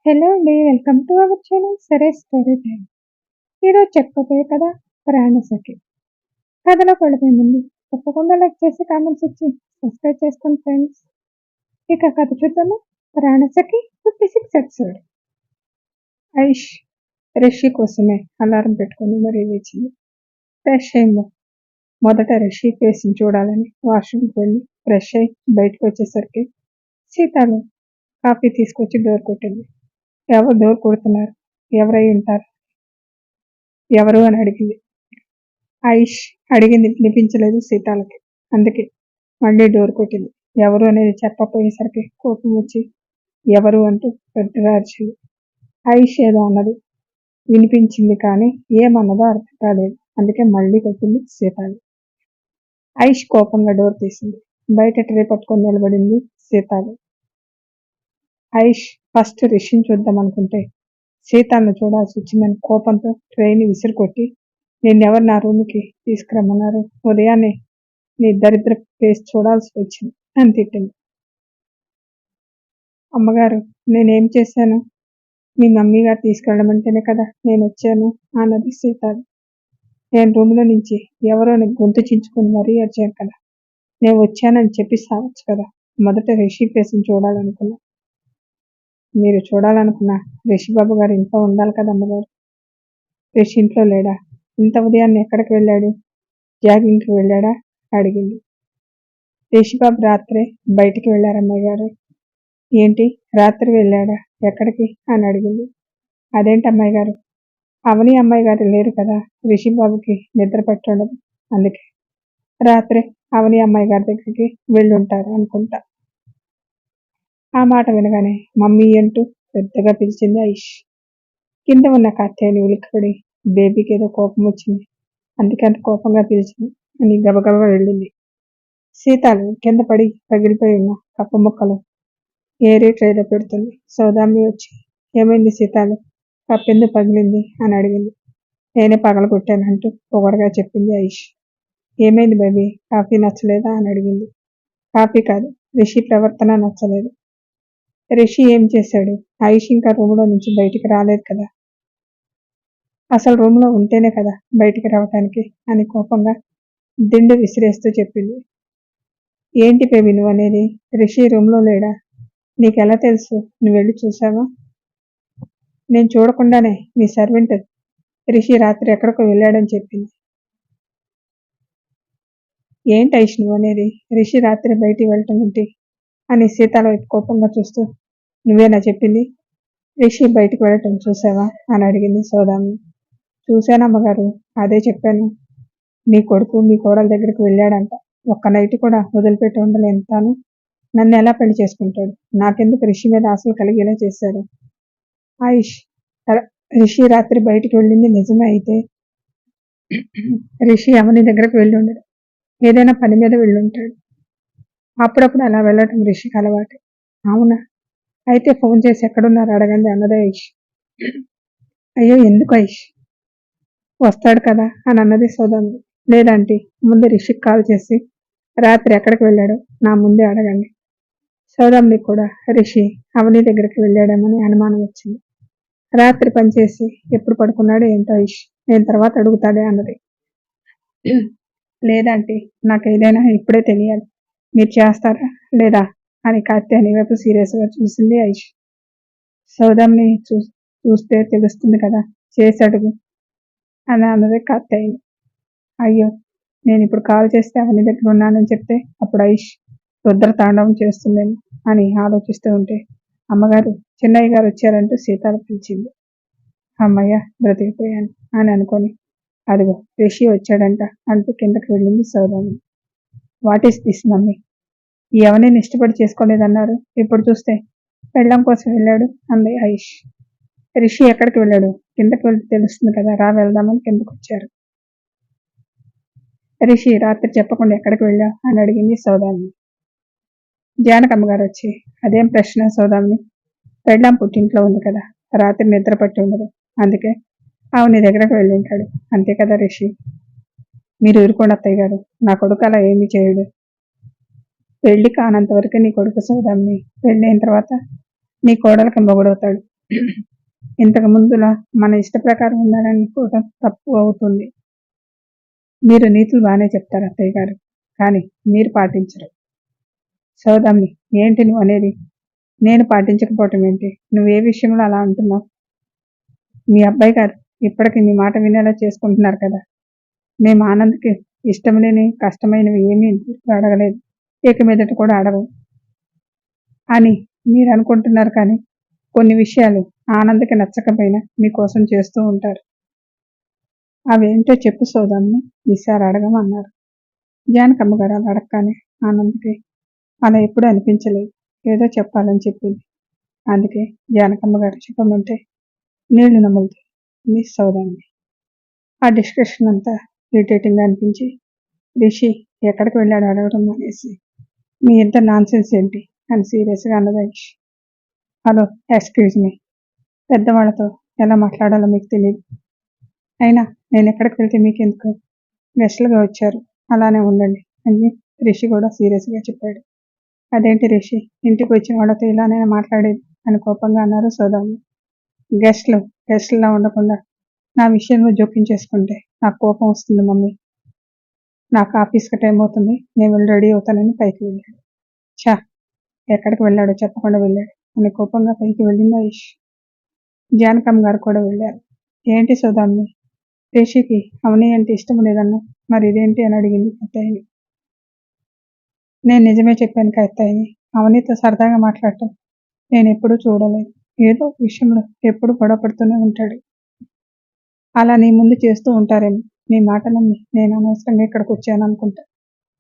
Hello అండి. Welcome to our channel సరే story time. ఈరోజు చెప్పబోయే కథ ప్రాణసఖి. కథలోకి వెళ్ళిపోయే ముందు తప్పకుండా లైక్ చేసి కామెంట్స్ ఇచ్చి సబ్స్క్రైబ్ చేసుకోండి ఫ్రెండ్స్. ఇక కథ చూద్దాము. ప్రాణసఖి 56 ఎపిసోడ్. ఐష్ రిషి కోసమే అలారం పెట్టుకొని మరీ లేచింది. ఫ్రెష్ అయింది. మొదట రిషి ఫేస్ని చూడాలని వాష్రూమ్కి వెళ్ళి ఫ్రెష్ అయి బయటకు వచ్చేసరికి సీతాలు కాఫీ తీసుకొచ్చి డోర్ కొట్టింది. ఎవరు డోర్ కొడుతున్నారు, ఎవరై ఉంటారు, ఎవరు అని అడిగింది. ఐష్ అడిగింది వినిపించలేదు సీతాలకి. అందుకే మళ్ళీ డోర్ కొట్టింది. ఎవరు అనేది చెప్పపోయేసరికి కోపం వచ్చి ఎవరు అంటూ పెద్దగా అరిచింది. ఐష్ ఏదో అన్నది వినిపించింది, కానీ ఏమన్నదో అర్థం కాలేదు. అందుకే మళ్ళీ కొట్టింది సీతాలు. ఐష్ కోపంగా డోర్ తీసింది. బయట ట్రే పట్టుకొని నిలబడింది సీతాలు. ఐష్ ఫస్ట్ రిషిని చూద్దాం అనుకుంటే సీతాలను చూడాల్సి వచ్చిందని కోపంతో ట్రైని విసిరికొట్టి, నిన్నెవరు నా రూమ్కి తీసుకురమ్మన్నారు, ఉదయాన్నే నీ దరిద్ర ఫేస్ చూడాల్సి వచ్చింది అని తిట్టింది. అమ్మగారు, నేనేం చేశాను? మీ మమ్మీ గారు తీసుకెళ్ళమంటేనే కదా నేను వచ్చాను అన్నది సీతాలు. నేను రూమ్లో నుంచి ఎవరో గొంతు చించుకొని మరీ వచ్చాను కదా, నేను వచ్చానని చెప్పి సావచ్చు కదా. మొదట రిషి ఫేస్ని చూడాలనుకున్నా. మీరు చూడాలనుకున్నా రిషిబాబు గారు ఇంట్లో ఉండాలి కదా అమ్మగారు. రిషి ఇంట్లో లేడా? ఇంత ఉదయాన్నే ఎక్కడికి వెళ్ళాడు? జాగింగ్కి వెళ్ళాడా అడిగింది. రిషిబాబు రాత్రే బయటికి వెళ్ళారమ్మాయి గారు. ఏంటి, రాత్రి వెళ్ళాడా? ఎక్కడికి అని అడిగింది. అదేంటి అమ్మాయి గారు, అవని అమ్మాయి గారు లేరు కదా, రిషిబాబుకి నిద్ర పట్టుండదు, అందుకే రాత్రే అవని అమ్మాయి గారి దగ్గరికి వెళ్ళుంటారు అనుకుంటా. ఆ మాట వినగానే మమ్మీ అంటూ పెద్దగా పిలిచింది ఐష్. కింద ఉన్న కాత్యాయని ఉలిక్కిపడి, బేబీకి ఏదో కోపం వచ్చింది, అందుకంత కోపంగా పిలిచింది అని గబగబా వెళ్ళింది. సీతాలు కింద పడి పగిలిపోయి ఉన్న కప్ప ముక్కలు ఏరే ట్రైలో పెడుతుంది. సౌదామి వచ్చి, ఏమైంది సీతాలు, కప్పెందుకు పగిలింది అని అడిగింది. నేనే పగలగొట్టానంటూ పొగరగా చెప్పింది ఐష్. ఏమైంది బేబీ, కాఫీ నచ్చలేదా అని అడిగింది. కాఫీ కాదు, రిషి ప్రవర్తన నచ్చలేదు. రిషి ఏం చేశాడు? ఐష్ ఇంకా రూమ్లో నుంచి బయటికి రాలేదు కదా, అసలు రూమ్లో ఉంటేనే కదా బయటికి రావటానికి అని కోపంగా దిండు విసిరేస్తూ చెప్పింది. ఏంటి బేబీ నువ్వు అనేది? రిషి రూమ్లో లేడా? నీకెలా తెలుసు? నువ్వు వెళ్ళి చూసావా? నేను చూడకుండానే మీ సర్వెంట్ రిషి రాత్రి ఎక్కడికో వెళ్ళాడని చెప్పింది. ఏంటి ఐష్ నువ్వు అనేది? రిషి రాత్రి బయటికి వెళ్ళటం ఏంటి అని సీతాల వైపు కోపంగా చూస్తూ, నువ్వేనా చెప్పింది? రిషి బయటికి వెళ్ళటం చూసావా అని అడిగింది సౌదామి. చూశానమ్మగారు, అదే చెప్పాను. మీ కొడుకు మీ కోడల దగ్గరికి వెళ్ళాడంట. ఒక్క నైట్ కూడా వదిలిపెట్టి ఉండలేను తాను. నన్ను ఎలా పెళ్లి చేసుకుంటాడు? నాకెందుకు రిషి మీద ఆశలు కలిగేలా చేశారు? ఆయుష్, రిషి రాత్రి బయటికి వెళ్ళింది నిజమే అయితే రిషి అవని దగ్గరకు వెళ్ళి ఉండడు, ఏదైనా పని మీద వెళ్ళుంటాడు. అప్పుడప్పుడు అలా వెళ్ళటం రిషికి అలవాటు. అవునా? అయితే ఫోన్ చేసి ఎక్కడున్నారు అడగండి అన్నదే ఐష్. అయ్యో ఎందుకు ఐష్, వస్తాడు కదా అని అన్నది సౌదామి. లేదంటే ముందు రిషికి కాల్ చేసి రాత్రి ఎక్కడికి వెళ్ళాడో నా ముందే అడగండి. సౌదామికి కూడా రిషి అవని దగ్గరికి వెళ్ళాడేమని అనుమానం వచ్చింది. రాత్రి పనిచేసి ఎప్పుడు పడుకున్నాడో ఏంటో ఐష్, నేను తర్వాత అడుగుతాడే అన్నది. లేదంటే నాకు ఏదైనా ఇప్పుడే తెలియాలి, మీరు చేస్తారా లేదా అని కాత్యాయని వైపు సీరియస్గా చూసింది ఐష్. సౌదామిని చూస్తే తెలుస్తుంది కదా, చేసి అడుగు అని అన్నది కాత్యాయని. అయ్యో, నేను ఇప్పుడు కాల్ చేస్తే అవని దగ్గర ఉన్నానని చెప్తే అప్పుడు ఐష్ రుద్ర తాండవం చేస్తుందేమో అని ఆలోచిస్తూ ఉంటే అమ్మగారు, చిన్నయ్య గారు వచ్చారంటూ సీతాలు పిలిచింది. అమ్మయ్య, బ్రతికిపోయాను అని అనుకొని, అదిగో రిషి వచ్చాడంట అంటూ కిందకి వెళ్ళింది సౌదామి. వాట్ ఈస్ దిస్ మమ్మీ, ఎవరిని ఇష్టపడి చేసుకోలేదన్నారు, ఇప్పుడు చూస్తే పెళ్ళం కోసం వెళ్ళాడు అంది ఐష్. రిషి ఎక్కడికి వెళ్ళాడు? కిందకి వెళ్తే తెలుస్తుంది కదా, రా వెళ్దామని కిందకు వచ్చారు. రిషి రాత్రి చెప్పకుండా ఎక్కడికి వెళ్ళావు అని అడిగింది సౌదామిని. జానకమ్మ గారు వచ్చి, అదేం ప్రశ్న సౌదామిని, పెళ్ళాం పుట్టింట్లో ఉంది కదా, రాత్రి నిద్ర పట్టి ఉండదు, అందుకే నీ దగ్గరకు వెళ్ళి ఉంటాడు, అంతే కదా రిషి. మీరు ఊరుకోండి అత్తయ్య గారు, నా కొడుకు అలా ఏమీ చేయడు. పెళ్లి కానంత వరకు నీ కొడుకు సౌదామిని, పెళ్ళి అయిన తర్వాత నీ కోడలకి మొగుడవుతాడు, ఇంతకు ముందులా మన ఇష్ట ప్రకారం ఉండాలని అనుకోవటం తప్పు అవుతుంది. మీరు నీతులు బాగానే చెప్తారు అత్తయ్య గారు, కానీ మీరు పాటించరు. సౌదామిని, ఏంటి నువ్వు అనేది? నేను పాటించకపోవటం ఏంటి? నువ్వే విషయంలో అలా అంటున్నావు? మీ అబ్బాయి గారు ఇప్పటికి మీ మాట వినేలా చేసుకుంటున్నారు కదా. మేము ఆనంద్కి ఇష్టం లేని కష్టమైనవి ఏమీ అడగలేదు, ఇక మీదట కూడా అడగవు అని మీరు అనుకుంటున్నారు. కానీ కొన్ని విషయాలు ఆనంద్కి నచ్చకపోయినా మీకోసం చేస్తూ ఉంటారు. అవేంటో చెప్పు సౌదామిని, ఈసారి అడగమన్నారు. జానకమ్మ గారు అలా అడగగానే ఆనంద్కి అలా ఎప్పుడూ అనిపించలేదు. ఏదో చెప్పాలని చెప్పింది. అందుకే జానకమ్మ గారు చెప్పమంటే నీళ్లు నమ్ములుతుంది మిస్ సౌదామిని. ఆ డిస్కషన్ అంతా ఇరిటేటింగ్గా అనిపించి రిషి ఎక్కడికి వెళ్ళాడు అడగడం అనేసి, మీ ఇద్దరు నాన్సెన్స్ ఏంటి అని సీరియస్గా అన్నది ఐష్. హలో, ఎక్స్క్యూజ్ మీ, పెద్దవాళ్ళతో ఎలా మాట్లాడాలో మీకు తెలియదు. అయినా నేను ఎక్కడికి వెళ్తే మీకెందుకు? గెస్ట్లుగా వచ్చారు, అలానే ఉండండి అని రిషి కూడా సీరియస్గా చెప్పాడు. అదేంటి రిషి, ఇంటికి వచ్చిన వాళ్ళతో ఇలానే మాట్లాడేది అని కోపంగా అన్నారు సౌదామిని. గెస్ట్లా ఉండకుండా నా విషయంలో జోక్యం చేసుకుంటే నాకు కోపం వస్తుంది మమ్మీ. నాకు ఆఫీస్కి టైం అవుతుంది, నేను వెళ్ళి రెడీ అవుతానని పైకి వెళ్ళాడు. చా, ఎక్కడికి వెళ్ళాడో చెప్పకుండా వెళ్ళాడు అని కోపంగా పైకి వెళ్ళింది ఐష్. జానకమ్మ గారు కూడా వెళ్ళారు. ఏంటి సౌదామిని, రిషికి అవని అంటే ఇష్టం లేదన్నా, మరి ఇదేంటి అని అడిగింది అత్తయ్యని. నేను నిజమే చెప్పాను కదా అత్తయ్యని, అవనితో సరదాగా మాట్లాడటం నేను ఎప్పుడూ చూడలేదు. ఏదో విషయంలో ఎప్పుడు గొడవ పడుతూనే ఉంటాడు. అలా నీ ముందు చేస్తూ ఉంటారేమో. మీ మాట నమ్మి నేను అనవసరంగా ఇక్కడికి వచ్చాను అనుకుంటా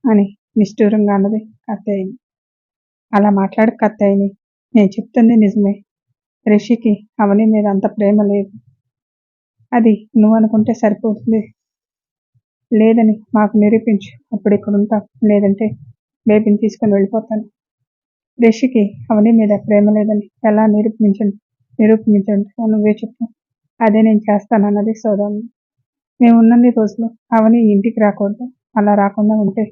అని నిష్ఠూరంగా అన్నది అత్తయ్యని. అలా మాట్లాడక అత్తయ్యని, నేను చెప్తుంది నిజమే. రిషికి అవని మీద అంత ప్రేమ లేదు. అది నువ్వు అనుకుంటే సరిపోతుంది. లేదని మాకు నిరూపించు, అప్పుడు ఇక్కడ ఉంటాం. లేదంటే బేబీని తీసుకొని వెళ్ళిపోతాను. రిషికి అవని మీద ప్రేమ లేదని ఎలా నిరూపించండి నువ్వే చెప్పు. అదే నేను చేస్తానన్నది సౌదామిని. మేము ఉన్నన్ని రోజులు అవని ఇంటికి రాకూడదు. అలా రాకుండా ఉంటే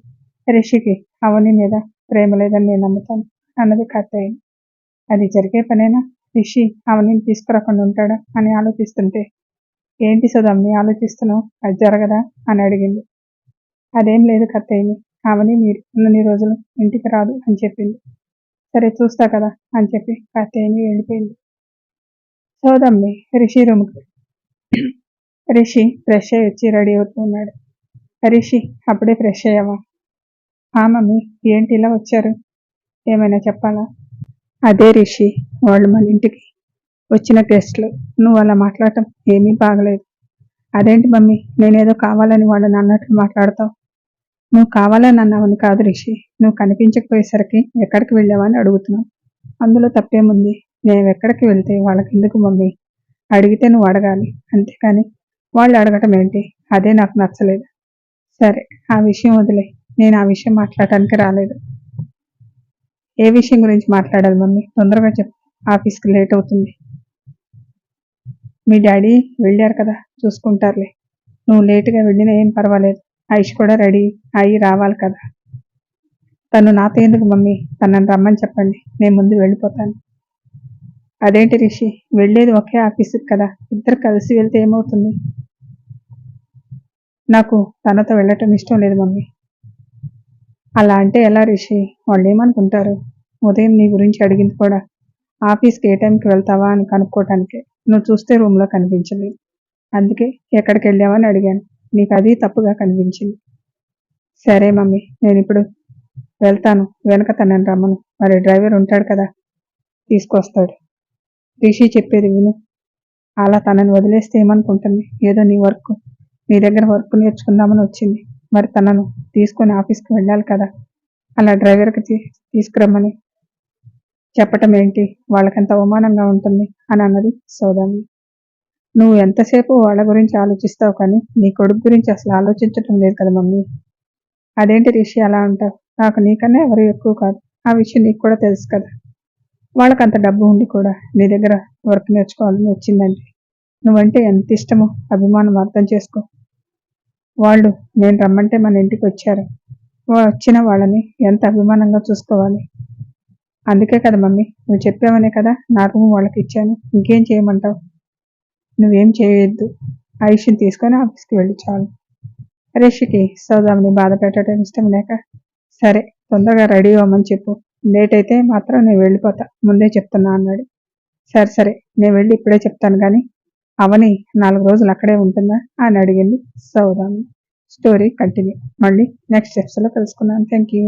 రిషికి అవని మీద ప్రేమ లేదని నేను నమ్ముతాను అన్నది కార్తయ్య. అది జరిగే పనేనా? రిషి అవనిని తీసుకురాకుండా ఉంటాడా అని ఆలోచిస్తుంటే, ఏంటి సౌదామిని ఆలోచిస్తున్నావు, అది జరగదా అని అడిగింది. అదేం లేదు కత్తయ్యని, అవని మీరు ఉన్నన్ని రోజులు ఇంటికి రాదు అని చెప్పింది. సరే చూస్తా కదా అని చెప్పి కత్తయ్యని వెళ్ళిపోయింది. సౌదామిని రిషి రూమ్కి. రిషి ఫ్రెష్ అయ్యి వచ్చి రెడీ అవుతూ ఉన్నాడు. రిషి, అప్పుడే ఫ్రెష్ అయ్యావా? మమ్మీ, ఏంటి ఇలా వచ్చారు, ఏమైనా చెప్పాలా? అదే రిషి, వాళ్ళు మన ఇంటికి వచ్చిన గెస్ట్లు, నువ్వు అలా మాట్లాడటం ఏమీ బాగలేదు. అదేంటి మమ్మీ, నేనేదో కావాలని వాళ్ళని అన్నట్లు మాట్లాడతావు? నువ్వు కావాలని అన్నావని కాదు రిషి, నువ్వు కనిపించకపోయేసరికి ఎక్కడికి వెళ్ళావని అడుగుతున్నావు. అందులో తప్పేముంది? నేను ఎక్కడికి వెళ్తే వాళ్ళకి ఎందుకు మమ్మీ? అడిగితే నువ్వు అడగాలి, అంతేకాని వాళ్ళు అడగటం ఏంటి? అదే నాకు నచ్చలేదు. సరే, ఆ విషయం వదిలే, నేను ఆ విషయం మాట్లాడటానికి రాలేదు. ఏ విషయం గురించి మాట్లాడాలి మమ్మీ, తొందరగా చెప్పు, ఆఫీస్కి లేట్ అవుతుంది. మీ డాడీ వెళ్ళారు కదా, చూసుకుంటారులే. నువ్వు లేటుగా వెళ్ళినా ఏం పర్వాలేదు. ఐష్ కూడా రెడీ అయ్యి రావాలి కదా. తను నాతో ఎందుకు మమ్మీ, తనని రమ్మని చెప్పండి, నేను ముందు వెళ్ళిపోతాను. అదేంటి రిషి, వెళ్ళేది ఒకే ఆఫీసుకి కదా, ఇద్దరు కలిసి వెళ్తే ఏమవుతుంది? నాకు తనతో వెళ్ళటం ఇష్టం లేదు మమ్మీ. అలా అంటే ఎలా రిషి, వాళ్ళు ఏమనుకుంటారు? ఉదయం నీ గురించి అడిగింది కూడా ఆఫీస్కి ఏ టైంకి వెళ్తావా అని కనుక్కోవటానికి. నువ్వు చూస్తే రూమ్లో కనిపించలేదు, అందుకే ఎక్కడికి వెళ్ళావని అడిగాను. నీకు అది తప్పుగా కనిపించింది. సరే మమ్మీ, నేను ఇప్పుడు వెళ్తాను, వెనక తనని రమ్మను, మరి డ్రైవర్ ఉంటాడు కదా, తీసుకొస్తాడు. రిషి చెప్పేది విను. అలా తనని వదిలేస్తే ఏమనుకుంటుంది? ఏదో నీ దగ్గర వర్క్ నేర్చుకుందామని వచ్చింది, మరి తనను తీసుకొని ఆఫీస్కి వెళ్ళాలి కదా. అలా డ్రైవర్కి తీసుకురమ్మని చెప్పటం ఏంటి? వాళ్ళకంత అవమానంగా ఉంటుంది అని అన్నది సౌదామిని. నువ్వు ఎంతసేపు వాళ్ళ గురించి ఆలోచిస్తావు, కానీ నీ కొడుకు గురించి అసలు ఆలోచించటం లేదు కదా మమ్మీ. అదేంటి రిషి అలా అంటావు? నాకు నీకన్నా ఎవరు ఎక్కువ కాదు, ఆ విషయం నీకు కూడా తెలుసు కదా. వాళ్ళకంత డబ్బు ఉండి కూడా నీ దగ్గర వర్క్ నేర్చుకోవాలని వచ్చిందంటే నువ్వంటే ఎంత ఇష్టమో అభిమానం అర్థం చేసుకో. వాళ్ళు నేను రమ్మంటే మన ఇంటికి వచ్చారు, వచ్చిన వాళ్ళని ఎంత అభిమానంగా చూసుకోవాలి. అందుకే కదా మమ్మీ, నువ్వు చెప్పావనే కదా నా రూమ్ వాళ్ళకి ఇచ్చాను. ఇంకేం చేయమంటావు? నువ్వేం చేయొద్దు. ఆయుష్ని తీసుకొని ఆఫీస్కి వెళ్ళి చాలు. రిషికి సౌదామిని బాధ పెట్టడం ఇష్టం లేక, సరే తొందరగా రెడీ అవ్వమని చెప్పు. లేట్ అయితే మాత్రం నేను వెళ్ళిపోతా, ముందే చెప్తున్నా అన్నాడు. సరే సరే, నేను వెళ్ళి ఇప్పుడే చెప్తాను కానీ అవని 4 రోజులు అక్కడే ఉంటుందా అని అడిగింది సౌదామిని. స్టోరీ కంటిన్యూ మళ్ళీ నెక్స్ట్ ఎపిసోడ్లో తెలుసుకున్నాను. Thank you.